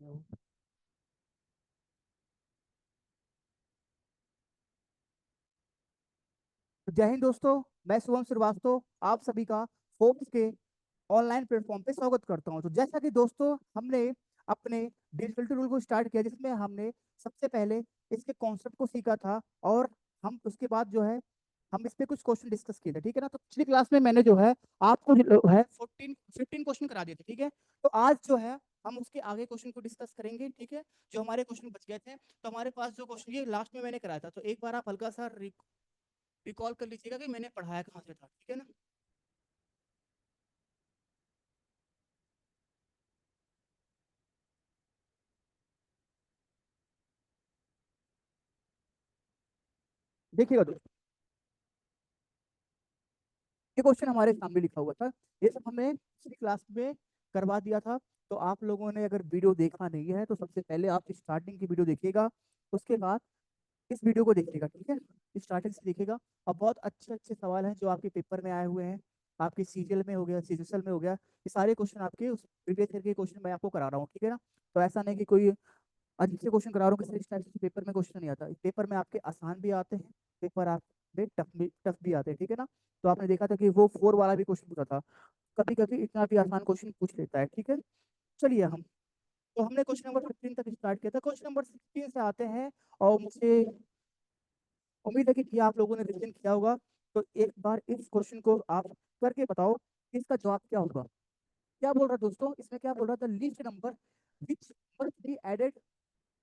तो जय हिंद दोस्तों। मैं शुभम श्रीवास्तव आप सभी का फोर्ब्स के ऑनलाइन प्लेटफॉर्म पे स्वागत करता हूं। तो जैसा कि दोस्तों हमने अपने डिजिटल टूल को स्टार्ट किया, जिसमें हमने सबसे पहले इसके कॉन्सेप्ट को सीखा था और हम उसके बाद जो है हम इस पे कुछ क्वेश्चन डिस्कस किए थे। ठीक है ना। तो पिछली क्लास में मैंने जो है आपको जो है 15 क्वेश्चन करा दिए थे। ठीक है। तो आज जो है हम उसके आगे क्वेश्चन को डिस्कस करेंगे। ठीक है। जो हमारे क्वेश्चन बच गए थे, तो हमारे पास जो क्वेश्चन ये लास्ट में मैंने कराया था, तो एक बार आप हल्का सा रिकॉल कर लीजिएगा कि मैंने पढ़ाया कहाँ से था। ठीक है ना। देखिएगा दोस्तों, ये क्वेश्चन हमारे सामने लिखा हुआ था। ये सब हमें पिछली क्लास में करवा दिया था। तो आप लोगों ने अगर वीडियो देखा नहीं है तो सबसे पहले आप स्टार्टिंग की वीडियो देखिएगा, उसके बाद इस वीडियो को देखिएगा। ठीक है। स्टार्टिंग से देखिएगा। और बहुत अच्छे अच्छे सवाल हैं जो आपके पेपर में आए हुए हैं। आपके सीजीएल में हो गया, सीजीएल में हो गया, ये सारे क्वेश्चन आपके उस प्रीवियस ईयर के क्वेश्चन मैं आपको करा रहा हूँ। ठीक है ना। तो ऐसा नहीं कि कोई अजीब से क्वेश्चन करा रहा हूँ, इस टाइप से पेपर में क्वेश्चन नहीं आता। इस पेपर में आपके आसान भी आते हैं, पेपर आपके टफ भी आते हैं। ठीक है ना। तो आपने देखा था कि वो 4 वाला भी क्वेश्चन पूछा था, कभी कभी इतना भी आसान क्वेश्चन पूछ लेता है। ठीक है। चलिए हम, तो हमने क्वेश्चन नंबर 15 तक स्टार्ट किया था। क्वेश्चन नंबर 16 से आते हैं। और मुझे उम्मीद है कि आप लोगों ने रिवीजन किया होगा। तो एक बार इस क्वेश्चन को आप करके बताओ कि इसका जवाब क्या होगा। क्या बोल रहा दोस्तों, इसमें क्या बोल रहा था, least number which must be added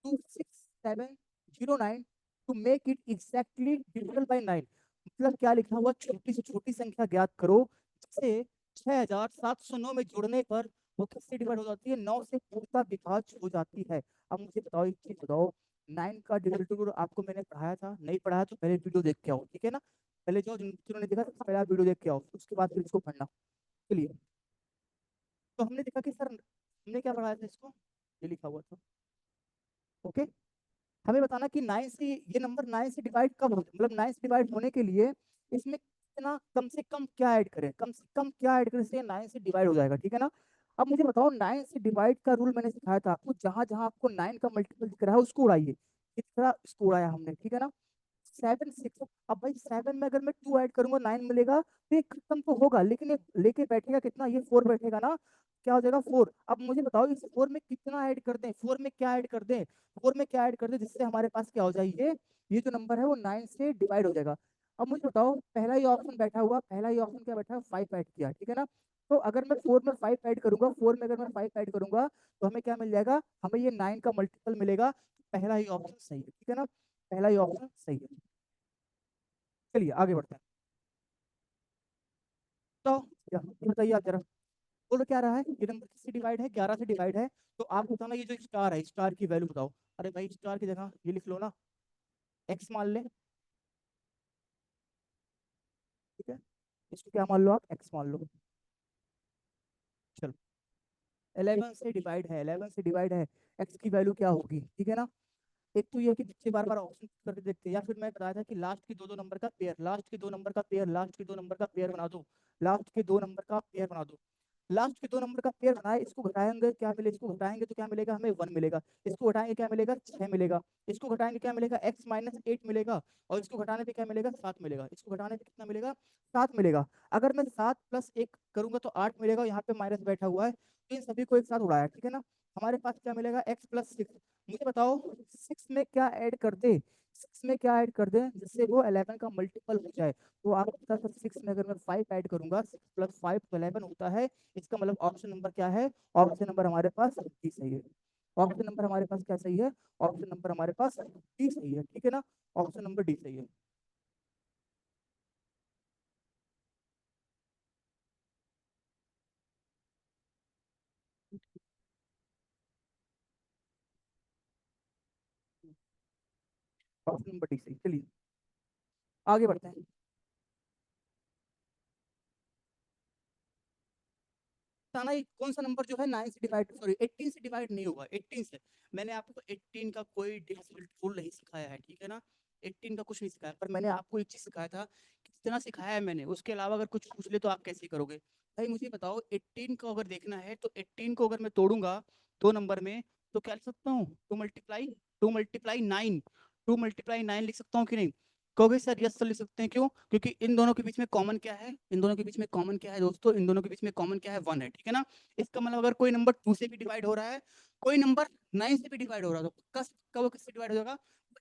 to 6709 to make it exactly divisible by 9। मतलब क्या लिखा हुआ, छोटी से छोटी संख्या ज्ञात करो जिसे 6709 में जोड़ने पर वो किससे डिवाइड हो जाती है, 9 से पूर्णतः विभाज्य हो जाती है। अब मुझे बताओ, एक चीज बताओ, 9 का डिविजिबल आपको मैंने पढ़ाया था, नहीं पढ़ाया तो पहले वीडियो देख के आओ। ठीक है ना। पहले जो जिन्होंने देखा सबसे पहले आप वीडियो देख के आओ, उसके बाद फिर इसको पढ़ना। चलिए, तो हमने देखा कि सर हमने क्या पढ़ाया था, इसको ये लिखा हुआ था। ओके। हमें बताना कि 9 से ये नंबर 9 से डिवाइड कब हो, मतलब 9 से डिवाइड होने के लिए इसमें कितना, कम से कम क्या ऐड करें, कम से कम क्या ऐड करें से 9 से डिवाइड हो जाएगा। ठीक है ना। अब मुझे बताओ, 9 से डिवाइड का रूल मैंने सिखाया था आपको, जहां जहां आपको 9 का मल्टीपल दिख रहा है उसको उड़ाइए। इस तरह इसको उड़ाया हमने। ठीक है ना। 7 6, अब भाई 7 में अगर मैं 2 ऐड करूंगा 9 मिलेगा, तो ये खत्म तो होगा, लेकिन ये लेके बैठेगा कितना, ये 4 बैठेगा ना। क्या हो जाएगा, 4। अब मुझे बताओ इस 4 में कितना ऐड कर दें, 4 में क्या ऐड कर दें, 4 में क्या ऐड कर दें जिससे हमारे पास क्या हो जाए, ये जो नंबर है वो 9 से डिवाइड हो जाएगा। अब मुझे बताओ, पहला ही ऑप्शन बैठा हुआ, पहला ही ऑप्शन क्या बैठा है, 5 ऐड किया। ठीक है ना। तो अगर मैं 4 में 5 ऐड करूंगा, 4 में अगर मैं 5 ऐड करूंगा, तो हमें क्या मिल जाएगा, हमें ये 9 का मल्टीपल मिलेगा। पहला ही ऑप्शन सही है। ठीक है ना। पहला ही ऑप्शन सही है। चलिए आगे बढ़ते हैं। तो ये बताइए आप जरा, बोलो क्या रहा है, ये नंबर किससे डिवाइड है, 11 से डिवाइड है। तो आप बताना, ये जो स्टार है, स्टार की वैल्यू बताओ। अरे भाई, स्टार की जगह ये लिख लो ना, एक्स मान ले। ठीक है। इसको क्या मान लो, आप एक्स मान लो। चलो, 11 से डिवाइड है, 11 से डिवाइड है, एक्स की वैल्यू क्या होगी। ठीक है ना। एक तो ये कि बच्चे बार बार ऑप्शन करके देखते हैं, या फिर मैं बताया था कि लास्ट के दो दो नंबर का पेयर, लास्ट के दो नंबर का पेयर, लास्ट के दो नंबर का पेयर बना दो, लास्ट के दो नंबर का पेयर बना दो। लास्ट के दो नंबर का पेयर बनाए, इसको घटाएंगे क्या मिले, इसको घटाएंगे तो क्या मिलेगा, हमें 1 मिलेगा। इसको घटाएंगे क्या मिलेगा, 6 मिलेगा। इसको घटाएंगे क्या मिलेगा, x-8 मिलेगा। और इसको घटाने पे क्या मिलेगा, 7 मिलेगा। इसको घटाने पे कितना मिलेगा, 7 मिलेगा। अगर मैं 7 + 1 करूंगा तो 8 मिलेगा, यहाँ पे माइनस बैठा हुआ है, तो इन सभी को एक साथ उड़ाया। ठीक है ना। हमारे पास क्या मिलेगा, x + 6। मुझे बताओ 6 में क्या ऐड कर दे, 6 में क्या ऐड कर दे जिससे वो 11 का मल्टीपल हो जाए। तो आप बता सकते, 6 में अगर मैं 5 ऐड करूंगा, 6 + 5 तो 11 होता है। इसका मतलब ऑप्शन नंबर क्या है, ऑप्शन नंबर हमारे पास डी सही है। ऑप्शन नंबर हमारे पास क्या सही है, ऑप्शन नंबर हमारे पास डी सही है। ठीक है ना। ऑप्शन नंबर डी सही है। ऑप्शन नंबर डी सही। चलिए आगे बढ़ते हैं। बताना ये कौन सा नंबर जो है 9 से डिवाइड, सॉरी 18 से डिवाइड नहीं होगा। 18 से, मैंने आपको 18 का कोई डिविजिबल रूल नहीं सिखाया है। ठीक है ना। 18 का कुछ नहीं सिखाया, पर मैंने आपको एक चीज सिखाया था कि जितना सिखाया है मैंने उसके अलावा अगर कुछ पूछ ले तो आप कैसे करोगे। भाई मुझे बताओ, 18 को अगर देखना है तो 18 को अगर मैं तोड़ूंगा दो नंबर में, तो क्या लिख सकता हूँ, 2 × 9, 2 × 9 लिख सकता हूँ कि नहीं? कहोगे सर यस सर लिख सकते हैं, क्यों? क्योंकि इन दोनों के बीच में कॉमन क्या है, इन दोनों के बीच में कॉमन क्या है दोस्तों, इन दोनों के बीच में कॉमन क्या है, 1 है, ठीक है ना। इसका मतलब अगर कोई नंबर 2 से भी डिवाइड हो रहा है, कोई नंबर 9 से भी डिवाइड हो रहा है, तो पक्का वो किससे डिवाइड हो जाएगा,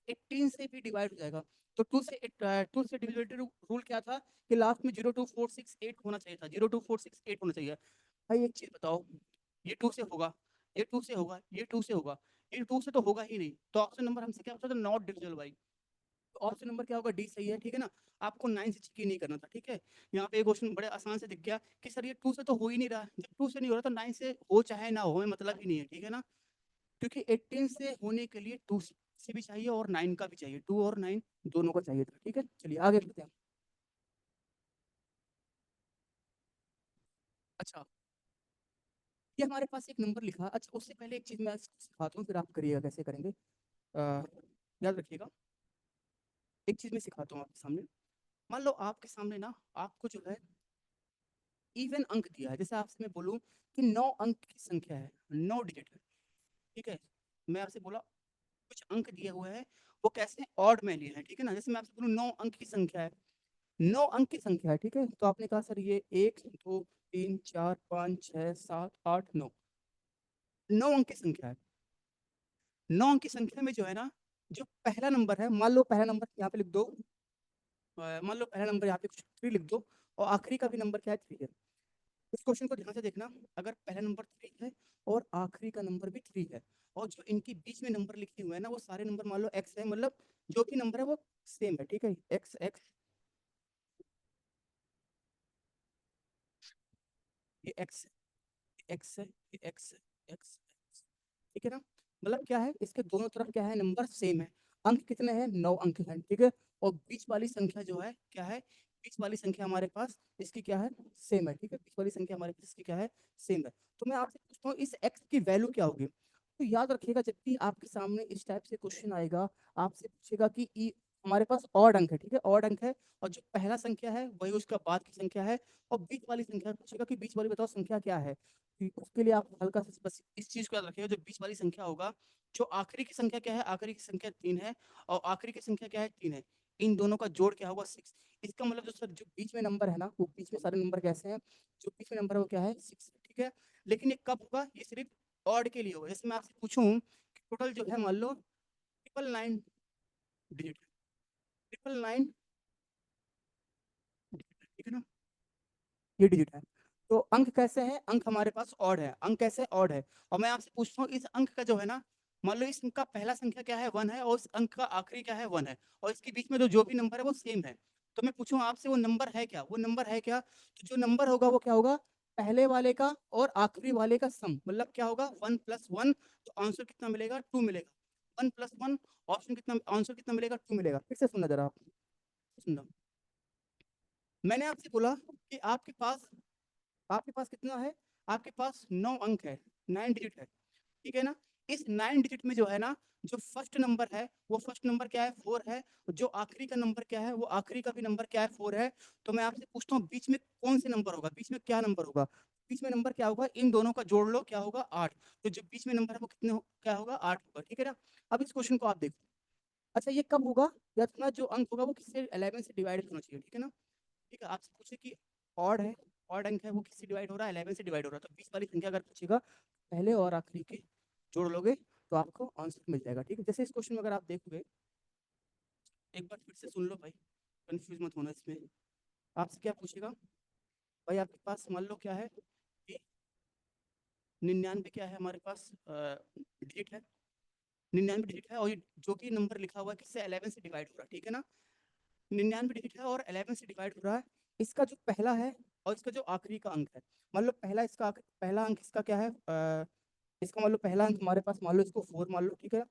18 से भी डिवाइड हो जाएगा। तो 2 से डिविजिबिलिटी रूल क्या था कि लास्ट में 02468 होना चाहिए था, 02468 होना चाहिए। भाई एक चीज बताओ, ये 2 से होगा, ये 2 से होगा, ये 2 से होगा, ये 2 से तो होगा ही नहीं, तो ऑप्शन नंबर हमसे क्या पूछा था, नॉट डिविजिबल भाई। तो ऑप्शन नंबर क्या होगा, डी सही है, ठीक है ना। आपको 9 से चेक नहीं करना था, ठीक है। यहाँ पे एक क्वेश्चन बड़े आसान से दिख गया कि सर ये 2 से तो हो ही नहीं रहा, जब 2 से नहीं हो रहा तो 9 से हो चाहे ना हो मतलब ही नहीं है, ठीक है ना। क्योंकि 18 से होने के लिए 2 से भी चाहिए और 9 का भी चाहिए, 2 और 9 दोनों का चाहिए था, ठीक है। चलिए आगे बढ़ते हैं। अच्छा, ये हमारे पास एक नंबर लिखा। अच्छा, उससे पहले एक चीज मैं सिखाता हूँ, फिर आप करिएगा कैसे करेंगे। याद रखिएगा, एक चीज मैं सिखाता हूँ आपके सामने। मान लो आपके सामने ना आपको जो है इवन अंक दिया है, जैसे आपसे मैं बोलूँ कि 9 अंक की संख्या है, 9 डिजिट है, ठीक है। मैं आपसे बोला कुछ अंक दिए हुए हैं, वो कैसे ऑड में लिए हैं, ठीक है ना। जैसे मैं आपसे बोलूँ 9 अंक की संख्या है, 9 अंक की संख्या है, ठीक है। तो आपने कहा सर ये 1 2 3 4 5 6 7 8 9, 9 अंक की संख्या है। 9 अंक की संख्या में जो है ना, जो पहला नंबर है, मान लो पहला नंबर यहाँ पे लिख दो, मान लो पहला नंबर यहाँ पे 3 लिख दो, और आखिरी का भी नंबर क्या है, 3 है। इस क्वेश्चन को ध्यान से देखना, अगर पहला नंबर 3 है और आखिरी का नंबर भी 3 है, और जो इनके बीच में नंबर लिखे हुए हैं ना वो सारे नंबर मान लो x है, मतलब जो भी नंबर है वो सेम है, ठीक है। x x, ये x x है, ये x x, ठीक है ना। मतलब क्या है, इसके दोनों तरफ क्या है, नंबर सेम है। अंक कितने हैं, 9 अंक हैं, ठीक है। और बीच वाली संख्या जो है क्या है, बीच वाली संख्या हमारे पास इसकी क्या है, सेम है, ठीक है। बीच वाली संख्या हमारे पास इसकी क्या है, सेम है। तो मैं आपसे पूछता हूँ इस x की वैल्यू क्या होगी। तो याद रखिएगा, जब भी आपके सामने इस टाइप से क्वेश्चन आएगा, आपसे पूछेगा कि हमारे पास ऑड अंक है, ठीक है, ऑड अंक है, और जो पहला संख्या है वही उसका बाद की संख्या है, और बीच वाली संख्या पूछेगा कि बीच वाली बताओ संख्या क्या है। उसके लिए आप हल्का सा बस इस चीज को याद रखिएगा, जो बीच वाली संख्या होगा, जो आखिरी की संख्या क्या है, आखिरी की संख्या 3 है, और आखिरी की संख्या क्या है, 3 है, इन दोनों का जोड़ क्या होगा, 6। इसका मतलब जो सर जो बीच में नंबर है ना, वो बीच में सारे नंबर कैसे हैं, जो बीच में नंबर है वो क्या है, 6, ठीक है। लेकिन ये कब होगा, ये सिर्फ ऑड के लिए होगा। जैसे मैं आपसे पूछूं कि टोटल जो है मान लो 999 डिजिट, 999 डिजिट, ठीक है ना, ये डिजिट है। तो अंक कैसे हैं, अंक हमारे पास ऑड है, अंक कैसे ऑड है। और मैं आपसे पूछता हूँ इस अंक का जो है ना, मान लो इस अंक का पहला संख्या क्या है, 1 है, और इस अंक का आखिरी क्या है, 1 है, और इसके बीच में जो भी नंबर है वो सेम है। तो मैं पूछूं आपसे वो नंबर है क्या, वो नंबर है क्या। तो जो नंबर होगा वो क्या होगा, पहले वाले का और आखिरी वाले का सम, मतलब क्या होगा, 1 + 1, तो आंसर कितना मिलेगा, 2 मिलेगा। 1 + 1, ऑप्शन कितना, आंसर कितना मिलेगा, 2 मिलेगा। फिर से सुनना जरा आप, सुनना। मैंने आपसे बोला कि आपके पास कितना है, आपके पास 9 अंक है, 9 डिजिट है, ठीक है ना। इस 9 डिजिट में जो है ना, जो फर्स्ट नंबर है वो फर्स्ट नंबर क्या है, 4 है। जो आखिरी का नंबर क्या है, वो आखिरी का भी नंबर क्या है, 4 है। तो मैं आपसे पूछता हूँ बीच में कौन से नंबर होगा, बीच में क्या नंबर होगा। बीच में नंबर क्या होगा, इन दोनों का जोड़ लो, क्या होगा, 8। तो जो बीच में नंबर है वो क्या होगा, 8 होगा, ठीक है ना। अब इस क्वेश्चन को आप देखो। अच्छा, ये कब होगा, या अपना जो अंक होगा वो किससे, 11 से डिवाइड होना चाहिए, ठीक है ना। ठीक है, आपसे पूछे कि ऑड है, ऑड अंक है, वो किससे डिवाइड हो रहा है, 11 से डिवाइड हो रहा है। तो 20 वाली संख्या अगर पूछेगा, पहले और आखिरी के जोड़ लोगे तो आपको आंसर मिल जाएगा, ठीक है। जैसे इस क्वेश्चन में अगर आप देखोगे, एक बार फिर से सुन लो भाई, कंफ्यूज मत होना इसमें। आपसे क्या पूछेगा, भाई आपके पास मान लो क्या है कि 99 क्या है हमारे पास डिजिट है, 99 डिजिट है, और ये जो भी नंबर लिखा हुआ है किससे, 11 से डिवाइड हो रहा है, ठीक है ना। 99 डिजिट है और 11 से डिवाइड हो रहा है। इसका जो पहला है और इसका जो आखिरी का अंक है, मान लो पहला अंक इसका क्या है, इसका मान लो पहला अंक हमारे पास, मान लो इसको 4 मान लो, ठीक है।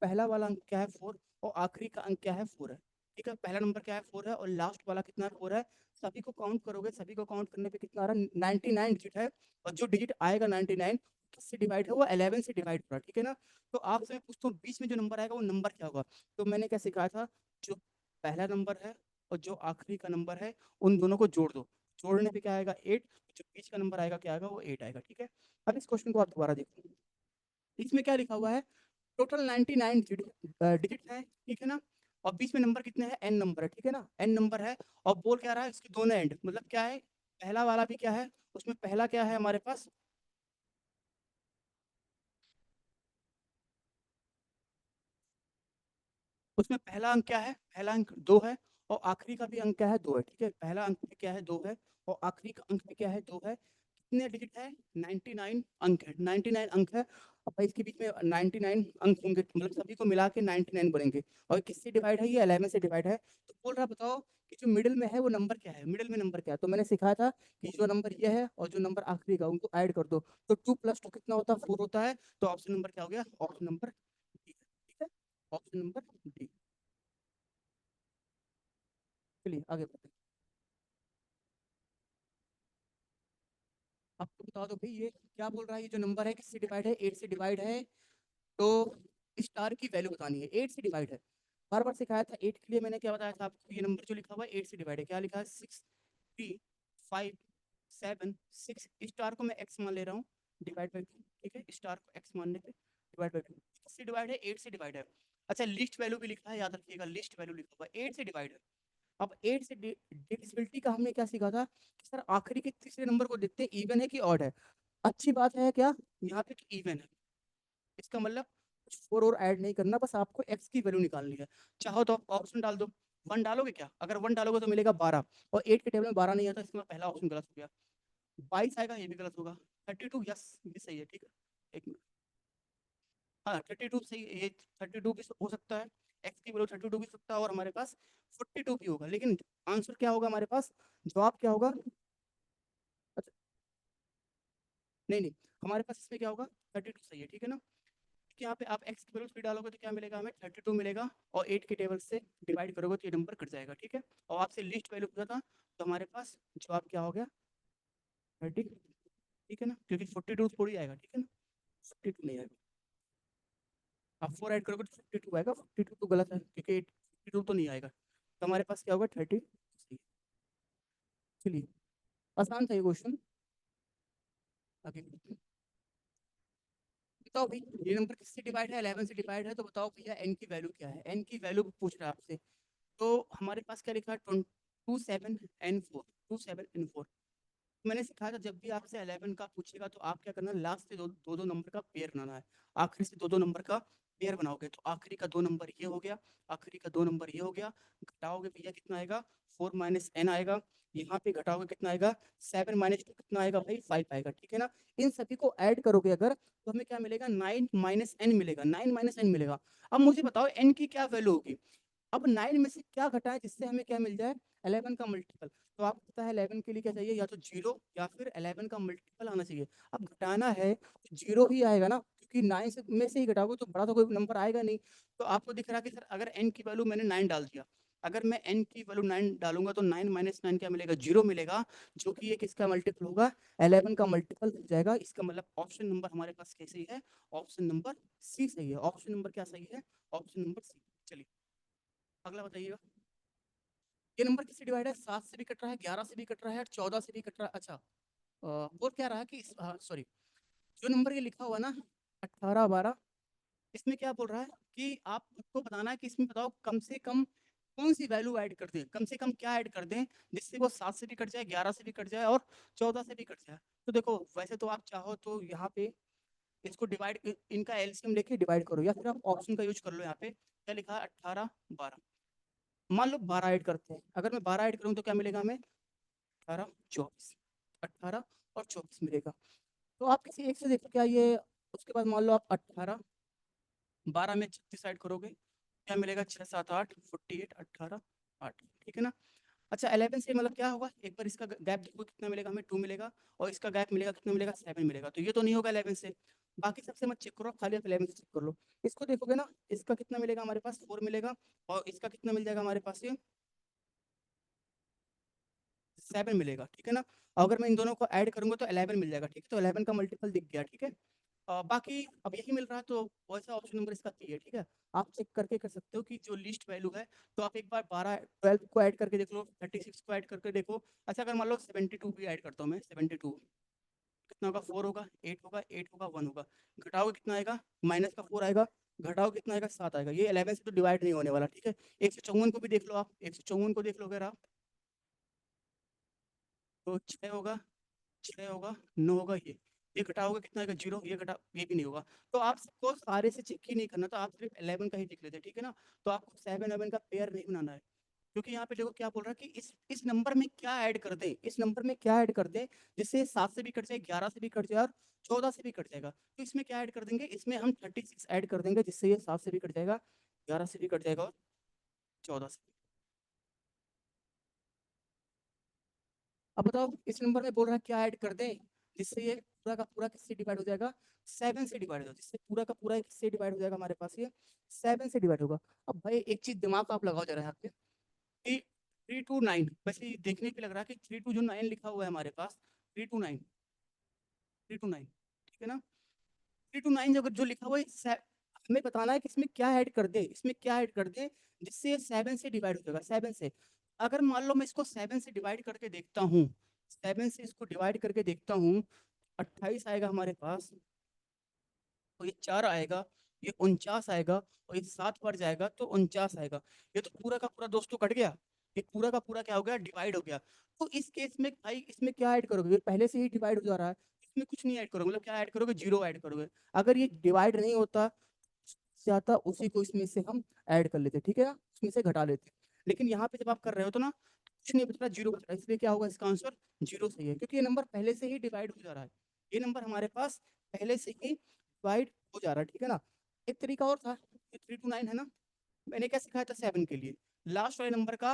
पहला वाला अंक क्या है, 4, और आखिरी का अंक क्या है, 4 है, ठीक है। पहला नंबर क्या है, 4 है, और लास्ट वाला कितना है, 4 है। सभी को काउंट करोगे, सभी को काउंट करने पे कितना आ रहा है, 99 डिजिट है। और जो डिजिट आएगा 99 किससे डिवाइड है, वो 11 से डिवाइड हो रहा है, ठीक है ना। तो आपसे मैं पूछता हूँ बीच में जो नंबर आएगा वो नंबर क्या होगा। तो मैंने क्या सिखाया था, जो पहला नंबर है और जो आखिरी का नंबर है, उन दोनों को जोड़ दो, जोड़ने पे क्या आएगा, 8। जो बीच का नंबर आएगा क्या आएगा, वो 8 आएगा, ठीक है। अब इस क्वेश्चन को आप दोबारा देखो। इसमें क्या लिखा हुआ है, टोटल 99 डिजिट है, ठीक है ना, और बीच में नंबर कितने हैं, एन नंबर है, ठीक है ना, एन नंबर है, और बोल क्या रहा है, इसके दोनों एंड मतलब क्या है, पहला वाला भी क्या है, उसमें पहला क्या है हमारे पास, उसमें पहला अंक क्या है, पहला अंक 2 है, और आखिरी का भी अंक क्या है, 2 है, ठीक है, पहला अंक भी क्या है, 2 है, और आखिरी का अंक भी क्या है, 2 है, कितने डिजिट है, 99 अंक है, 99 अंक है। अब भाई इसके बीच में 99 अंक होंगे, मतलब सभी को मिला के 99 बनेंगे, और किससे डिवाइड है, ये 11 से डिवाइड है, तो बोल रहा बताओ कि जो मिडिल में है वो नंबर क्या है, मिडिल में नंबर क्या है, तो मैंने सिखाया था कि जो नंबर ये है और जो नंबर आखिरी का उनको ऐड कर दो, तो 2 + 2 कितना होता है, 4 होता है, तो ऑप्शन नंबर क्या हो गया, ऑप्शन नंबर डी, ठीक है, ऑप्शन नंबर डी। चलिए आगे बढ़ते हैं। आपको बता दो भाई ये क्या बोल रहा है, ये जो नंबर है किससे डिवाइड है, 8 से डिवाइड है, तो स्टार की वैल्यू बतानी है, 8 से डिवाइड है, बार बार सिखाया था 8 के लिए, मैंने क्या बताया था आपको, ये नंबर जो लिखा हुआ है 8 से डिवाइड है, क्या लिखा है, 6 3 5 7 6, स्टार को मैं एक्स मान ले रहा हूँ, डिवाइड बाई 2, ठीक है, स्टार को एक्स मानने पे डिवाइड बाई 2, किससे डिवाइड है, 8 से डिवाइड है। अच्छा लिस्ट वैल्यू भी लिखा है, याद रखिएगा, लिस्ट वैल्यू लिखा हुआ है 8 से डिवाइड है। अब 8 से डिविजिबिलिटी का हमने क्या सीखा था कि सर आखिरी के तीसरे नंबर को देखते हैं इवन है कि ऑड है, अच्छी बात है क्या यहाँ पे कि इवन है, इसका मतलब कुछ फोर और ऐड नहीं करना, बस आपको एक्स की वैल्यू निकालनी है, चाहो तो आप ऑप्शन डाल दो, 1 डालोगे क्या, अगर 1 डालोगे तो मिलेगा 12, और 8 के टेबल में 12 नहीं आता, इसमें पहला ऑप्शन गलत हो गया, 22 आएगा, ये भी गलत होगा, 32 यस ये सही है, ठीक है, एक मिनट, हाँ 32 सही है, ये 32 भी हो सकता है, एक्स की वैल्यू 32 भी हो सकता है, और हमारे पास 42 भी होगा, लेकिन आंसर क्या होगा हमारे पास, जवाब क्या होगा, अच्छा नहीं नहीं, हमारे पास इसमें क्या होगा, 32 सही है, ठीक है ना, कि यहाँ पे आप एक्स की वैल्यू 3 डालोगे तो क्या मिलेगा हमें, 32 मिलेगा, और 8 के टेबल से डिवाइड करोगे तो ये नंबर कट जाएगा, ठीक है, और आपसे लिस्ट वैल्यू पूछा था, तो हमारे पास जवाब क्या हो गया, 30, ठीक है ना, क्योंकि 42 थोड़ी आएगा, ठीक है ना, 42 नहीं आएगा, आप 4 ऐड करोगे तो 52 आएगा, 52 तो गलत है क्योंकि 52 तो नहीं आएगा, तो हमारे पास क्या होगा, 30। चलिए आसान था ये क्वेश्चन, आगे बताओ भाई, ये नंबर किससे डिवाइड है, 11 से डिवाइड है, तो बताओ भैया एन की वैल्यू क्या है, एन की वैल्यू पूछ रहा है आपसे, तो हमारे पास क्या लिखा है, 27 N4, 27 N4, मैंने सिखाया था जब भी आपसे 11 का पूछेगा तो आप क्या करना, लास्ट से दो दो, दो नंबर का पेयर बनाना है, आखिरी से दो दो नंबर का पेयर बनाओगे, तो आखिरी का 2 नंबर ये हो गया, आखिरी का 2 नंबर ये हो गया, घटाओगे भैया कितना आएगा, 4 - N आएगा, यहाँ पे घटाओगे कितना आएगा, 7 - 2 कितना आएगा भाई, 5 आएगा, ठीक है ना, इन सभी को ऐड करोगे अगर, तो हमें क्या मिलेगा, 9 - N मिलेगा, 9 - N मिलेगा। अब मुझे बताओ एन की क्या वैल्यू होगी, अब 9 में से क्या घटाएं जिससे हमें क्या मिल जाए, 11 का मल्टीपल, तो आपको पता है 11 के लिए क्या चाहिए, या तो 0 या फिर 11 का मल्टीपल आना चाहिए, अब घटाना है तो 0 ही आएगा ना, क्योंकि 9 से में से ही घटाओगे तो बड़ा तो कोई नंबर आएगा नहीं, तो आपको दिख रहा है कि सर अगर n की वैल्यू मैंने 9 डाल दिया, अगर मैं n की वैल्यू 9 डालूंगा तो 9 - 9 क्या मिलेगा, 0 मिलेगा, जो कि ये किसका मल्टीपल होगा, 11 का मल्टीपल हो जाएगा, इसका मतलब ऑप्शन नंबर हमारे पास कैसे है, ऑप्शन नंबर सी सही है, ऑप्शन नंबर क्या सही है, ऑप्शन नंबर सी। चलिए अगला बताइएगा, ये नंबर किससे डिवाइड है, 7 से भी कट रहा है, 11 से भी कट रहा है, और 14 से भी कट रहा है, अच्छा वो क्या रहा कि सॉरी, जो नंबर ये लिखा हुआ ना 18 12, इसमें क्या बोल रहा है कि आपको बताना है कि इसमें बताओ कम से कम कौन सी वैल्यू ऐड कर दें, कम से कम क्या ऐड कर दें जिससे वो 7 से भी कट जाए, 11 से भी कट जाए, और 14 से भी कट जाए, तो देखो वैसे तो आप चाहो तो यहाँ पे इसको डिवाइड, इनका एलसीएम लेके डिवाइड करो, या फिर आप ऑप्शन का यूज कर लो, यहाँ पे क्या लिखा है 18 12, मान लो 12 ऐड करते हैं, अगर मैं 12 ऐड करूँ तो क्या मिलेगा हमें, 18 24, 18 और 24 मिलेगा, तो आप किसी एक से देखो क्या ये, उसके बाद मान लो आप 18 12 में 36 ऐड करोगे, क्या मिलेगा, 6 7 8 48 18 8, ठीक है ना। अच्छा 11 से मतलब क्या होगा, एक बार इसका गैप देखो कितना मिलेगा हमें, 2 मिलेगा, और इसका गैप मिलेगा कितना मिलेगा, 7 मिलेगा, तो ये तो नहीं होगा 11 से, बाकी सबसे मत चेक करो, खाली आप 11 से चेक कर लो, इसको देखोगे ना, इसका कितना मिलेगा हमारे पास, 4 मिलेगा, और इसका कितना मिल जाएगा हमारे पास, ये 7 मिलेगा, ठीक है ना, अगर मैं इन दोनों को ऐड करूंगा तो 11 मिल जाएगा, ठीक है, तो 11 का मल्टीपल दिख गया, ठीक है, बाकी अब यही मिल रहा है, तो वैसा ऑप्शन नंबर इसका सी है, ठीक है, आप चेक करके कर सकते हो कि जो लिस्ट वैल्यू है, तो आप एक बार 12 12 को ऐड करके देख लो, 36 को ऐड करके देखो, अच्छा अगर मान लो 72 भी ऐड करता हूँ मैं, 72 कितना होगा, 4 होगा, 8 होगा, 8 होगा, 1 होगा। घटाओगे कितना आएगा, माइनस का 4 आएगा, घटाओ कितना आएगा, 7 आएगा। ये 11 से तो डिवाइड नहीं होने वाला, ठीक है। 154 को भी देख लो आप, 154 को देख लो अगर आप, तो 6 होगा, 6 होगा, 9 होगा। ये घटाओगे कितना आएगा, 0। ये घटा, ये भी नहीं होगा। तो आप सबको सारे से चेक ही नहीं करना, तो आप सिर्फ 11 का ही देख लेते, ठीक है ना। तो आपको 7 11 का पेयर नहीं बनाना है, क्योंकि यहाँ पे देखो क्या बोल रहा है कि इस नंबर में क्या ऐड कर दे, इस नंबर में क्या ऐड कर दे जिससे 7 से भी कट जाए, 11 से भी कट जाए और 14 से भी कट जाएगा। तो इसमें क्या ऐड कर देंगे, इसमें हम 36 ऐड कर देंगे, जिससे ये 7 से भी कट जाएगा, 11 से भी कट जाएगा और 14 से। अब बताओ इस नंबर में बोल रहा है क्या ऐड कर दे जिससे ये पूरा का पूरा किससे डिवाइड हो जाएगा, 7 से डिवाइड हो जाएगा, जिससे पूरा का पूरा किससे डिवाइड हो जाएगा, हमारे पास ये 7 से डिवाइड होगा। अब भाई एक चीज दिमाग आप लगाओ जरा यहाँ पे, 3 2 9, वैसे ये देखने पे लग रहा है कि 3 2 जो 9 लिखा हुआ है हमारे पास, 3 2 9, 3 2 9, ठीक है ना। 3 2 9 जो लिखा हुआ है, हमें बताना है कि इसमें क्या ऐड कर दे, इसमें क्या ऐड कर दे जिससे ये 7 से डिवाइड हो जाएगा, 7 से। अगर मान लो मैं इसको 7 से डिवाइड करके देखता हूँ, 7 से इसको डिवाइड करके देखता हूँ, 28 आएगा हमारे पास, तो ये 4 आएगा, ये 49 आएगा, और ये 7 बढ़ जाएगा तो 49 आएगा। ये तो पूरा का पूरा दोस्तों कट गया, ये पूरा का पूरा क्या हो गया, डिवाइड हो गया। तो इस केस में भाई इसमें क्या ऐड करोगे, ये पहले से ही डिवाइड हो जा रहा है, इसमें कुछ नहीं ऐड करोगे, मतलब क्या ऐड करोगे, 0 ऐड करोगे। अगर ये डिवाइड नहीं होता जाता, उसी को इसमें से हम ऐड कर लेते, ठीक है ना, इसमें से घटा लेते। लेकिन यहाँ पे जब आप कर रहे हो तो ना कुछ नहीं बच रहा, 0 बच रहा है, इसलिए क्या होगा, इसका आंसर 0 सही है, क्योंकि ये नंबर पहले से ही डिवाइड हो जा रहा है, ये नंबर हमारे पास पहले से ही डिवाइड हो जा रहा है, ठीक है ना। एक तरीका और था, 3 2 9 है ना, मैंने क्या सिखाया था 7 के लिए, लास्ट वाले नंबर का,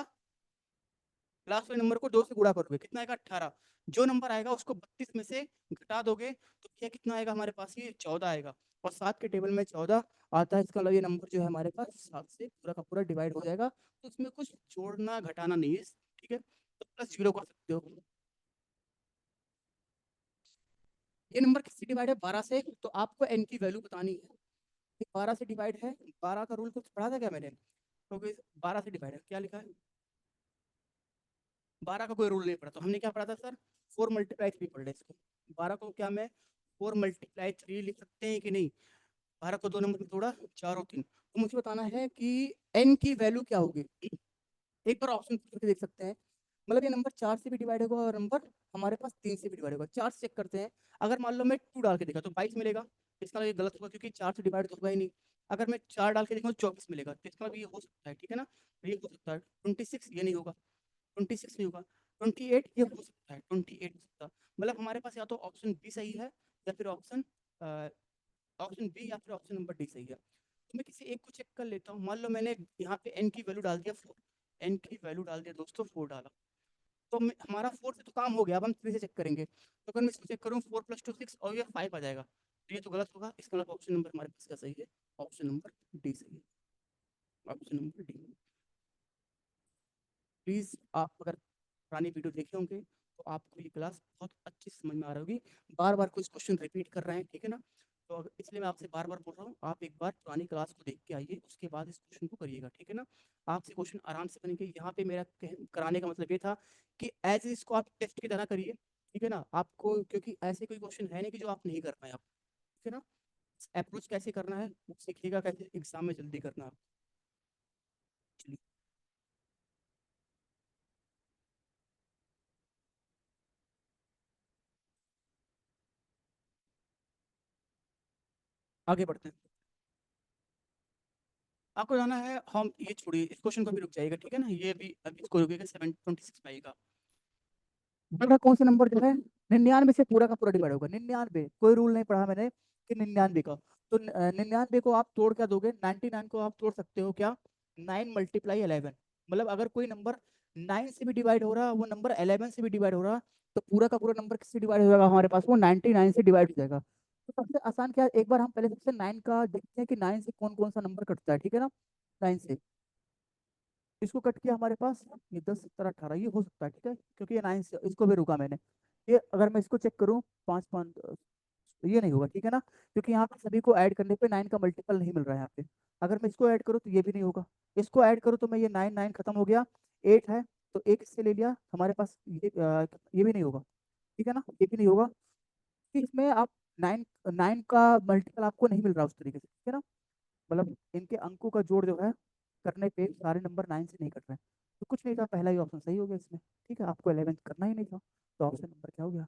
लास्ट वाले नंबर को 2 से गुणा करोगे, कितना आएगा, 18। जो नंबर आएगा उसको 32 में से घटा दोगे तो क्या कितना आएगा हमारे पास, ये 14 आएगा। और 7 के टेबल में 14 आता है, इसका मतलब ये नंबर जो है हमारे पास 7 से पूरा का पूरा डिवाइड हो जाएगा, तो इसमें कुछ जोड़ना घटाना नहीं है, ठीक है। तो +0 कर सकते हो। ये नंबर किससे डिवाइड है, 12 से, तो आपको n की वैल्यू बतानी है। 12 से डिवाइड है, 12 का रूल कुछ पढ़ा था क्या मैंने, तो 12 से डिवाइड है, क्या लिखा है, 12 का कोई रूल नहीं पड़ा, तो हमने क्या पढ़ा था सर, 4 × 3 पढ़ ले इसको। 12 को क्या मैं 4 × 3 लिख सकते हैं कि नहीं, 12 को 2 नंबर में तोड़ा, 4 और 3, तो मुझे बताना है कि n की वैल्यू क्या होगी। एक बार ऑप्शन करके देख सकते हैं, मतलब ये नंबर 4 से भी डिवाइड होगा और नंबर हमारे पास 3 से भी डिवाइड होगा। 4 से चेक करते हैं, अगर मान लो मैं 2 डाल के देखा तो 22 मिलेगा, इसका मतलब ये गलत होगा क्योंकि 4 से डिवाइड तो होगा ही नहीं। अगर मैं 4 डाल के देखूँ तो 24 मिलेगा, तो इसका मतलब ये हो सकता है, ठीक है ना, ये हो सकता है। 26 ये नहीं होगा, 26 नहीं होगा, 28 ये हो सकता है, 28 हो सकता है। मतलब हमारे पास या तो ऑप्शन बी सही है, या फिर ऑप्शन बी या फिर ऑप्शन नंबर डी सही है। तो मैं किसी एक को चेक कर लेता हूँ, मान लो मैंने यहाँ पे n की वैल्यू डाल दिया 4, n की वैल्यू डाल दिया दोस्तों 4 डाला, तो हमारा 4 से तो काम हो गया, अब हम 3 से चेक करेंगे। तो अगर मैं इसको चेक करूँ 4 + 2 6 और ये 5 आ जाएगा, तो ये तो गलत होगा, इसका मतलब ऑप्शन नंबर हमारे पास क्या सही है, ऑप्शन नंबर डी सही है, ऑप्शन नंबर डी। प्लीज़ आप अगर पुरानी वीडियो देखे होंगे तो आपको ये क्लास बहुत अच्छी समझ में आ रही होगी। बार बार कुछ क्वेश्चन रिपीट कर रहे हैं, ठीक है ना, तो इसलिए मैं आपसे बार बार बोल रहा हूँ, आप एक बार पुरानी क्लास को देख के आइए, उसके बाद इस क्वेश्चन को करिएगा, ठीक है ना। आपसे क्वेश्चन आराम से बनेंगे। यहाँ पे मेरा कराने का मतलब ये था कि एज इसको आप टेस्ट की तरह करिए, ठीक है ना, आपको क्योंकि ऐसे कोई क्वेश्चन है नहीं कि जो आप नहीं कर पाए आप, ठीक है ना। अप्रोच कैसे करना है वो सीखिएगा, कैसे एग्जाम में जल्दी करना है। चलिए आगे बढ़ते हैं। आपको जाना है, हम ये छोड़िए, इस क्वेश्चन को भी रुक जाएगा, ठीक है ना, ये भी अभी इसको रुकेगा, 726 में आएगा। बड़ा कौन सा नंबर जो है 99 से पूरा का पूरा डिवाइड होगा, 99, कोई रूल नहीं पढ़ा मैंने कि 99 का, तो 99 को आप तोड़ क्या दोगे, 99 को आप तोड़ सकते हो क्या, 9 × 11, मतलब अगर कोई नंबर 9 से भी डिवाइड हो रहा, वो नंबर 11 से भी डिवाइड हो रहा, तो पूरा का पूरा नंबर किससे डिवाइड हो जाएगा हमारे पास, वो 99 से डिवाइड हो जाएगा। तो सबसे आसान क्या है, एक बार हम पहले सबसे 9 का देखते हैं कि 9 से कौन कौन सा नंबर कटता है, ठीक है ना। 9 से इसको कट किया हमारे पास, ये 10 17 18 ये हो सकता है, ठीक है, क्योंकि ये 9 से इसको भी रुका मैंने। ये अगर मैं इसको चेक करूँ 5 5 ये नहीं होगा, ठीक है ना, क्योंकि यहाँ पे सभी को ऐड करने पे 9 का मल्टीपल नहीं मिल रहा है यहाँ पे। अगर मैं इसको ऐड करूँ तो ये भी नहीं होगा, इसको ऐड करूँ तो मैं ये 9 9 खत्म हो गया, 8 है, तो एक इससे ले लिया हमारे पास, ये भी नहीं होगा, ठीक है ना, ये भी नहीं होगा। कि इसमें आप नाइन नाइन का मल्टीपल आपको नहीं मिल रहा उस तरीके से, ठीक है ना। मतलब इनके अंकों का जोड़ जो है करने पे सारे नंबर 9 से नहीं कट रहे हैं। तो कुछ नहीं था, पहला ही ऑप्शन सही हो गया इसमें। ठीक है, आपको 11 करना ही नहीं था, तो ऑप्शन नंबर क्या हो गया,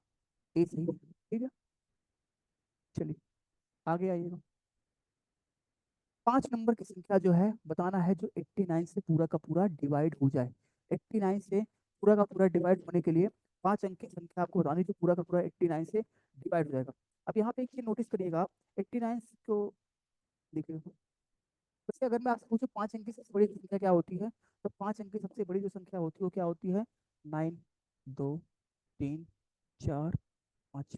ए सही है। ठीक है, चलिए आगे आइएगा। 5 नंबर की संख्या जो है बताना है जो 89 से पूरा का पूरा डिवाइड हो जाए। 89 से पूरा का पूरा डिवाइड होने के लिए 5 अंक की संख्या आपको बतानी जो पूरा का पूरा 89 से डिवाइड हो जाएगा। अब यहाँ पे एक चीज नोटिस करिएगा आप, 89 को देखिए, वैसे अगर मैं आपसे पूछूं 5 अंक की सबसे बड़ी संख्या क्या होती है, तो 5 अंक की सबसे बड़ी जो संख्या होती है वो क्या होती है, 9, 2, 3, 4, 5।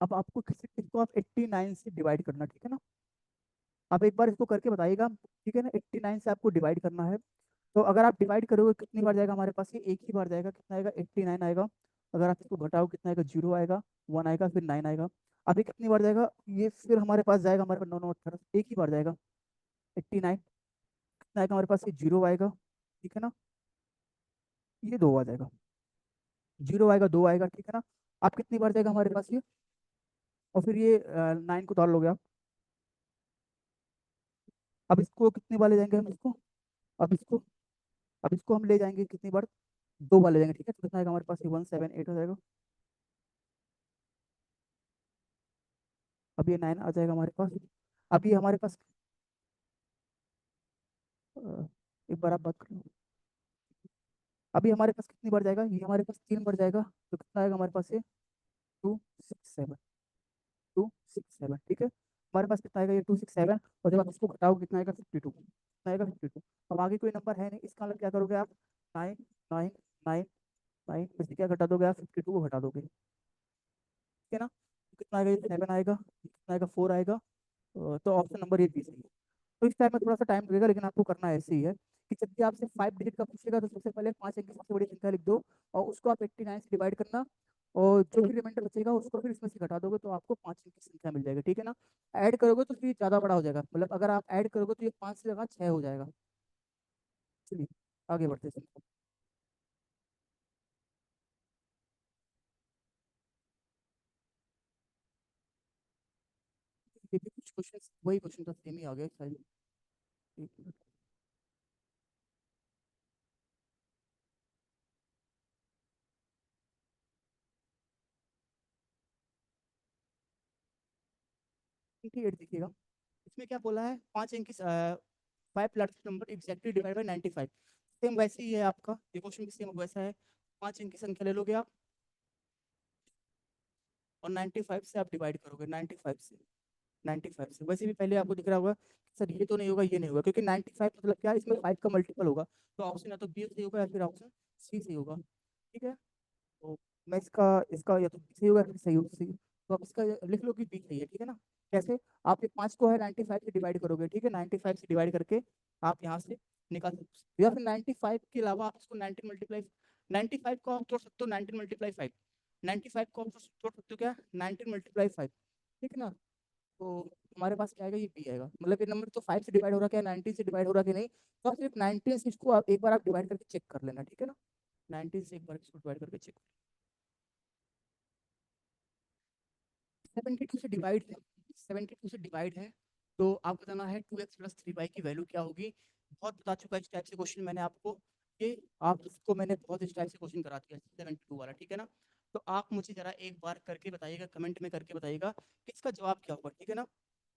अब आपको किसी इसको आप 89 से डिवाइड करना, ठीक है ना। आप एक बार इसको करके बताइएगा, ठीक है ना। 89 से आपको डिवाइड करना है, तो अगर आप डिवाइड करोगे कितनी बार जाएगा हमारे पास, ये एक ही बार जाएगा, कितना आएगा 89 आएगा। अगर आप इसको घटाओ कितना आएगा, 0 आएगा, 1 आएगा, फिर 9 आएगा। अभी कितनी बार जाएगा ये, फिर हमारे पास जाएगा, हमारे पास 9 9 18, एक ही बार जाएगा 89। कितना आएगा हमारे पास, ये 0 आएगा, ठीक है ना, ये 2 आ जाएगा, 0 आएगा, 2 आएगा, ठीक है ना। आप कितनी बार जाएगा हमारे पास ये, और फिर ये 9 को उतार लोगे आप। अब इसको कितनी बार ले जाएंगे हम इसको, अब इसको अब इसको हम ले जाएंगे कितनी बार, 2 बार ले जाएंगे, ठीक है। तो कितना आएगा हमारे पास, ये 178 हो जाएगा। अब ये 9 आ जाएगा हमारे पास। अब ये हमारे पास एक बार आप बात कर लो। अभी हमारे पास कितनी बार जाएगा, ये हमारे पास 3 बार जाएगा, तो कितना आएगा हमारे पास, ये 267, 267, ठीक है। हमारे पास कितना आएगा, ये 267, और जब आप इसको घटाओ कितना आएगा, 52, कितना आएगा 52। अब आगे कोई नंबर है नहीं, इसका मतलब क्या करोगे आप, 9 9 9 9 में से क्या घटा दोगे आप, 52 को घटा दोगे, ठीक है ना। तो कितना आएगा, ये 7 आएगा, कितना आएगा, 4 आएगा। तो ऑप्शन नंबर ये बी सही है। तो इस टाइम में थोड़ा सा टाइम लगेगा, लेकिन आपको करना ऐसे ही है कि जब भी आपसे 5 डिजिट का पूछेगा तो सबसे पहले 5 अंक की सबसे बड़ी संख्या लिख दो, और उसको आप 89 से डिवाइड करना, और जो भी रिमाइंडर बचेगा उसको फिर इसमें से घटा दोगे, तो आपको 5 अंक की संख्या मिल जाएगी, ठीक है ना। ऐड करोगे तो फिर ज़्यादा बड़ा हो जाएगा, मतलब अगर आप ऐड करोगे तो ये 5 से जगह 6 हो जाएगा। चलिए आगे बढ़ते हैं। ये भी कुछ क्वेश्चन, वही क्वेश्चन था, सेम ही आ गया शायद। एक मिनट। ट्वेंटी एट देखिएगा, इसमें क्या बोला है, 5 अंक की 5 largest number exactly divide by 95। Same वैसे ही है आपका, ये क्वेश्चन भी सेम वैसा है। 5 अंक की संख्या ले लोगे आप, और 95 से आप डिवाइड करोगे, 95 से, 95 से। वैसे भी पहले आपको दिख रहा होगा सर ये तो नहीं होगा, ये नहीं होगा, क्योंकि 95 मतलब क्या है, इसमें 5 का मल्टीपल होगा। तो ऑप्शन या तो बी सही होगा या फिर ऑप्शन सी सही होगा, ठीक है। तो मैं इसका इसका या तो बी सही होगा या फिर सही होगा, सही। तो आप इसका लिख लो कि बी सही है, ठीक है ना। कैसे, आप ये 5 को है 95 से डिवाइड करोगे, ठीक है, 95 से डिवाइड करके आप यहाँ से निकाल सकते हो, या फिर 95 के अलावा आप इसको 19 मल्टीप्लाई, 95 को आप तोड़ सकते हो 19 मल्टीप्लाई 5, 95 को आप तोड़ सकते हो क्या, 19 मल्टीप्लाई 5, ठीक है ना। तो हमारे पास क्या आएगा, ये बी आएगा, मतलब ये नंबर तो 5 से डिवाइड हो रहा है क्या, 19 से डिवाइड हो रहा है कि नहीं। तो आप सिर्फ 19 से इसको आप एक बार आप डिवाइड करके चेक कर लेना, ठीक है ना। 19 से एक बार इसको डिवाइड करके चेक, 72 से डिवाइड है, 72 से डिवाइड है। तो आपको बताना है 2x प्लस 3y की वैल्यू क्या होगी। बहुत बता चुका है इस टाइप से क्वेश्चन मैंने आपको, कि आप इसको मैंने बहुत इस टाइप से क्वेश्चन करा दिया 72 वाला, ठीक है ना। तो आप मुझे जरा एक बार करके बताइएगा, कमेंट में करके बताइएगा कि इसका जवाब क्या होगा, ठीक है ना।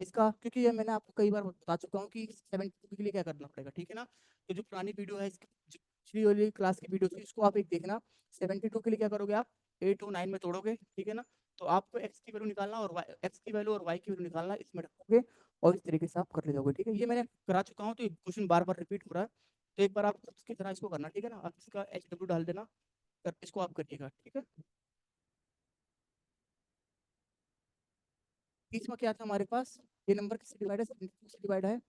इसका क्योंकि ये मैंने आपको कई बार बता चुका हूँ कि 72 के लिए क्या करना पड़ेगा, ठीक है ना। तो जो पुरानी वीडियो है इसकी, जो पिछली वाली क्लास की वीडियो थी, इसको आप एक देखना। 72 के लिए क्या करोगे आप, 8 को 9 में तोड़ोगे, ठीक है ना। तो आपको एक्स की वैल्यू निकालना और एक्स की वैल्यू और वाई की वैल्यू निकालना, इसमें रखोगे और इस तरीके से आप कर ले जाओगे, ठीक है। ये मैंने करा चुका हूँ, तो क्वेश्चन बार बार रिपीट हो रहा है। तो एक बार आप उसकी तरह इसको करना, ठीक है ना। आप इसका एच डब्ल्यू डाल देना, इसको आप करिएगा, ठीक है। इसमें क्या था हमारे पास, ये नंबर किससे डिवाइड है, 72 से डिवाइड है।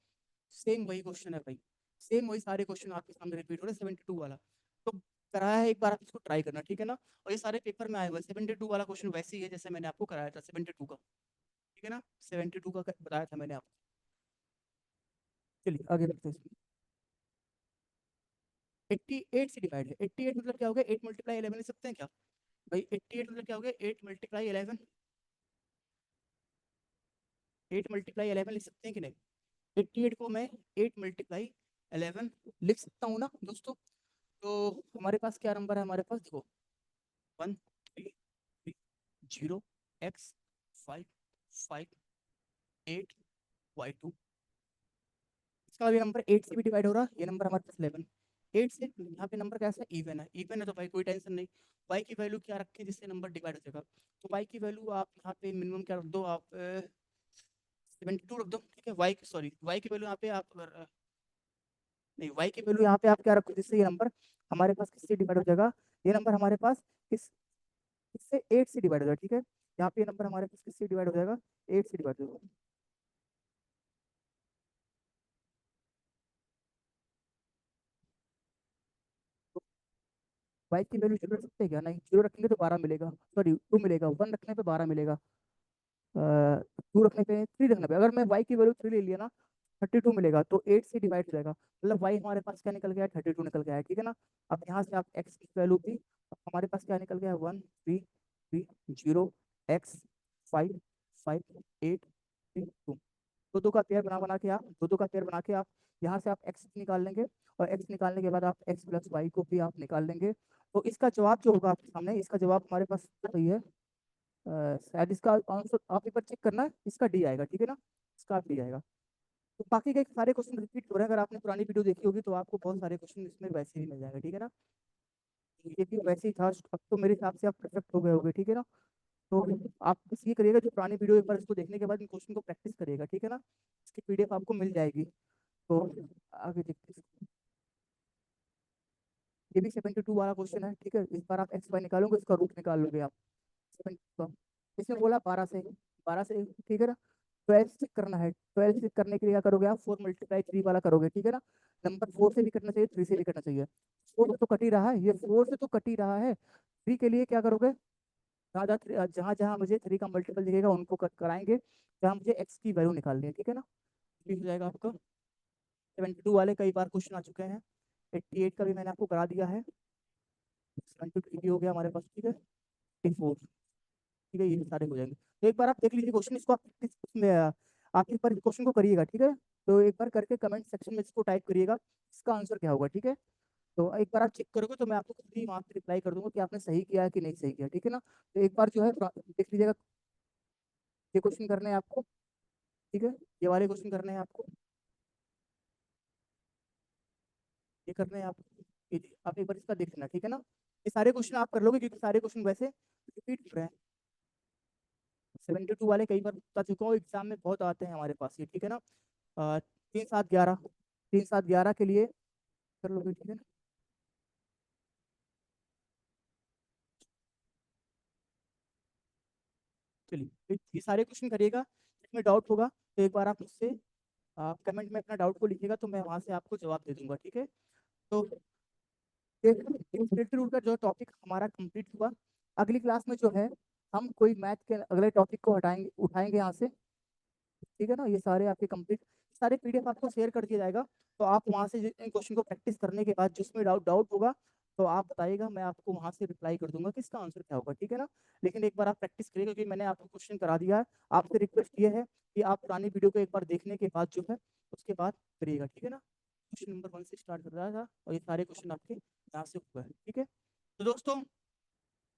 सेम वही क्वेश्चन है भाई, सेम वही सारे क्वेश्चन आपके सामने रिपीट हो रहे हैं 72 वाला। तो कराया है, एक बार आप इसको ट्राई करना, ठीक है ना। और ये सारे पेपर में आए हुए 72 वाला क्वेश्चन वैसे ही है जैसे मैंने आपको कराया था 72 का, ठीक है ना। 72 का बताया था मैंने आपको। चलिए आगे बढ़ते हैं। 88 से डिवाइड है, 88 मतलब क्या हो गया, 8 मल्टीप्लाई 11 लिख सकते हैं क्या भाई, 88 मतलब क्या हो गया, 8 मल्टीप्लाई 11। 8 मल्टीप्लाई 11 लिख सकते हैं कि नहीं? 88 को मैं 8 मल्टीप्लाई 11 लिख सकता हूँ ना दोस्तों? तो हमारे पास क्या नंबर है? हमारे पास देखो 1 3 0 x 5 5 8 y2। इसका भी नंबर 8 से भी डिवाइड हो रहा है, ये नंबर हमारे पास 11। 8 से यहाँ पे नंबर कैसा है? इवन है। इवन है तो भाई कोई टेंशन नहीं। y की वैल्यू क्या रखें जिससे नंबर डिवाइड हो जाएगा? तो y की वैल्यू आप यहाँ पे मिनिमम क्या रख दो? आप 72 रख दो, ठीक है। y की वैल्यू यहाँ पे आप अगर नहीं, y की वैल्यू यहाँ पे आप क्या रखो जिससे ये नंबर हमारे पास किससे डिवाइड हो जाएगा? ये नंबर हमारे पास किस किससे? 8 से डिवाइड हो जाएगा, ठीक है। यहाँ पे ये नंबर हमारे पास किससे डिवाइड हो जाएगा? 8 से डिवाइड हो जाएगा। y की वैल्यू जीरो रख सकते हैं क्या? नहीं, जीरो रखेंगे तो 12 मिलेगा, सॉरी 2 मिलेगा। 1 रखने पे 12 मिलेगा, 2 रखने पे 3 रखने पे। अगर मैं y की वैल्यू 3 ले लिया ना, 32 मिलेगा। तो 8 से डिवाइड हो जाएगा, मतलब y हमारे पास क्या निकल गया है? 32 निकल गया है, ठीक है ना। अब यहाँ से आप x की वैल्यू भी, अब हमारे पास क्या निकल गया है? 1 3 3 0 x 5 5 8 3 2। दो दो का पेयर बना के आप दो दो का पेयर बना के आप यहाँ से आप x निकाल लेंगे, और x निकालने के बाद आप x प्लस वाई को भी आप निकाल लेंगे। तो इसका जवाब जो होगा आपके सामने, इसका जवाब हमारे पास सही है। शायद इसका आंसर आप एक बार चेक करना, इसका डी आएगा, ठीक है ना। इसका डी आएगा। तो बाकी के सारे क्वेश्चन रिपीट हो रहे हैं। अगर आपने पुरानी वीडियो देखी होगी तो आपको बहुत सारे क्वेश्चन इसमें वैसे ही मिल जाएगा, ठीक है ना। ये भी वैसे ही था। अब तो मेरे हिसाब से आप परफेक्ट हो गए होगे, ठीक है ना। तो आप बस ये करिएगा, जो पुरानी वीडियो एक बार इसको देखने के बाद इन क्वेश्चन को प्रैक्टिस करिएगा, ठीक है ना। इसकी पीडीएफ आपको मिल जाएगी। तो आगे देखते हैं। ये भी 72 वाला क्वेश्चन है, ठीक है। इस बार आप एक्स वाई निकालोगे, इसका रूट निकाल लोगे आप। 72 इसमें बोला 12 से, ठीक है ना। 12 से करना है, 12 से करने के लिए क्या करोगे आप? 4 मल्टीप्लाई 3 वाला करोगे, ठीक है ना। नंबर 4 से भी करना चाहिए, 3 से भी करना चाहिए। 4 से तो कट ही रहा है, ये 4 से तो कट ही रहा है। 3 के लिए क्या करोगे? जहाँ जहाँ मुझे 3 का मल्टीपल दिखेगा उनको कट कराएंगे, जहाँ मुझे एक्स की वैल्यू निकालनी है, ठीक है ना। ठीक हो जाएगा आपका। 72 वाले कई बार क्वेश्चन आ चुके हैं। 88 का भी मैंने आपको करा दिया है। 72 भी हो गया हमारे पास, ठीक है। 84, ठीक है। ये सारे हो जाएंगे। तो एक बार आप देख लीजिए क्वेश्चन, इसको आप practice में आप एक बार क्वेश्चन को करिएगा, ठीक है। तो एक बार करके कमेंट सेक्शन में इसको टाइप करिएगा, इसका आंसर क्या होगा, ठीक है। तो एक बार आप चेक करोगे तो मैं आपको खुद ही वहाँ पे रिप्लाई कर दूंगा कि आपने सही किया है कि नहीं सही किया, ठीक है ना। तो एक बार जो है देख लीजिएगा। ये क्वेश्चन करने हैं आपको, ठीक है। ये वाले क्वेश्चन करने हैं आपको, ये करने हैं आपको। आप एक बार इसका देख लेना, ठीक है ना। ये सारे क्वेश्चन आप कर लोगे क्योंकि सारे क्वेश्चन वैसे रिपीट हो रहे हैं। 72 वाले कई बार बता चुका हूँ, एग्जाम में बहुत आते हैं हमारे पास ये, ठीक है ना। 3 7 11, 3 7 11 के लिए कर लोगे, ठीक है ना। चलिए, तो ये सारे क्वेश्चन करिएगा। इसमें डाउट होगा तो एक बार आप मुझसे कमेंट में अपना डाउट को लिखिएगा, तो मैं वहां से आपको जवाब दे दूंगा, ठीक है। तो इंफिनिटी रूल का जो टॉपिक हमारा कंप्लीट हुआ। अगली क्लास में जो है हम कोई मैथ के अगले टॉपिक को हटाएंगे, उठाएंगे यहाँ से, ठीक है ना। ये सारे आपके कंप्लीट, सारे पीडीएफ आपको शेयर कर दिया जाएगा। तो आप वहाँ से इन क्वेश्चन को प्रैक्टिस करने के बाद जिसमें डाउट डाउट होगा तो आप बताइएगा, मैं आपको वहाँ से रिप्लाई कर दूंगा कि इसका आंसर क्या होगा, ठीक है ना। लेकिन एक बार आप प्रैक्टिस करिएगा क्योंकि मैंने आपको क्वेश्चन करा दिया है। आपसे रिक्वेस्ट ये है कि आप पुरानी वीडियो को एक बार देखने के बाद जो है उसके बाद करिएगा, ठीक है ना। क्वेश्चन नंबर 1 से स्टार्ट कर रहा था और ये सारे क्वेश्चन आपके यहाँ से हुए हैं, ठीक है। तो दोस्तों,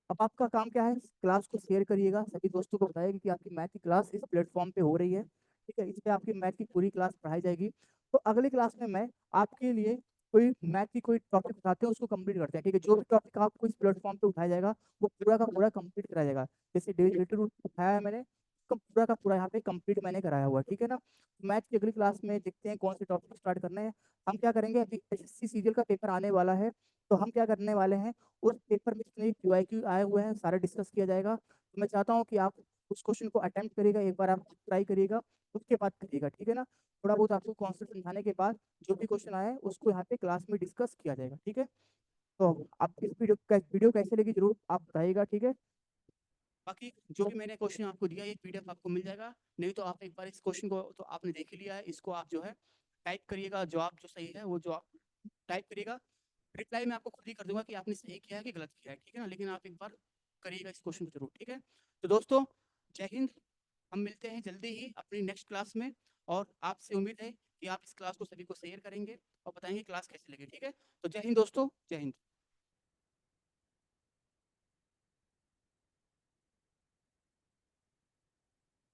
अब आपका काम क्या है? क्लास को शेयर करिएगा, सभी दोस्तों को बताइएगा कि आपकी मैथ की क्लास इस प्लेटफॉर्म पे हो रही है, ठीक है। इस पे आपकी मैथ की पूरी क्लास पढ़ाई जाएगी। तो अगली क्लास में मैं आपके लिए कोई मैथ की कोई टॉपिक उठाते हैं, उसको कंप्लीट करते हैं, ठीक है। जो भी टॉपिक आपको इस प्लेटफॉर्म पे उठाया जाएगा वो पूरा का पूरा कंप्लीट कराया जाएगा। जैसे डेरिवेटिव उठाया है मैंने, उसका पूरा का पूरा यहाँ पे कंप्लीट मैंने कराया हुआ है, ठीक है ना। मैथ की अगली क्लास में देखते हैं कौन से टॉपिक स्टार्ट करने हैं। हम क्या करेंगे, अभी एसएससी सीजीएल का पेपर आने वाला है, तो हम क्या करने वाले हैं, उस पेपर में जितने क्यूआईक्यू आए हुए हैं सारा डिस्कस किया जाएगा। तो मैं चाहता हूँ कि आप उस क्वेश्चन को अटेम्प्ट करिएगा, एक बार आप ट्राई करिएगा, उसके बाद करिएगा, ठीक है ना। थोड़ा बहुत आपको कॉन्सेप्ट समझाने के बाद जो भी क्वेश्चन आए उसको यहाँ पे क्लास में डिस्कस किया जाएगा, ठीक है। तो आप इस वीडियो कैसे लगी जरूर आप बताइएगा, ठीक है। बाकी जो भी मैंने क्वेश्चन आपको दिया ये पीडीएफ आपको मिल जाएगा। नहीं तो आप एक बार इस क्वेश्चन को तो आपने देख ही लिया है, इसको आप जो है टाइप करिएगा, जवाब जो सही है वो जो आप टाइप करिएगा। रिप्लाई मैं आपको खुद ही कर दूंगा कि आपने सही किया है कि गलत किया है, ठीक है ना। लेकिन आप एक बार करिएगा इस क्वेश्चन को जरूर, ठीक है। तो दोस्तों, जय हिंद, हम मिलते हैं जल्दी ही अपनी नेक्स्ट क्लास में, और आपसे उम्मीद है कि आप इस क्लास को सभी को शेयर करेंगे और बताएंगे क्लास कैसी लगी। ठीक है, तो जय हिंद दोस्तों, जय हिंद।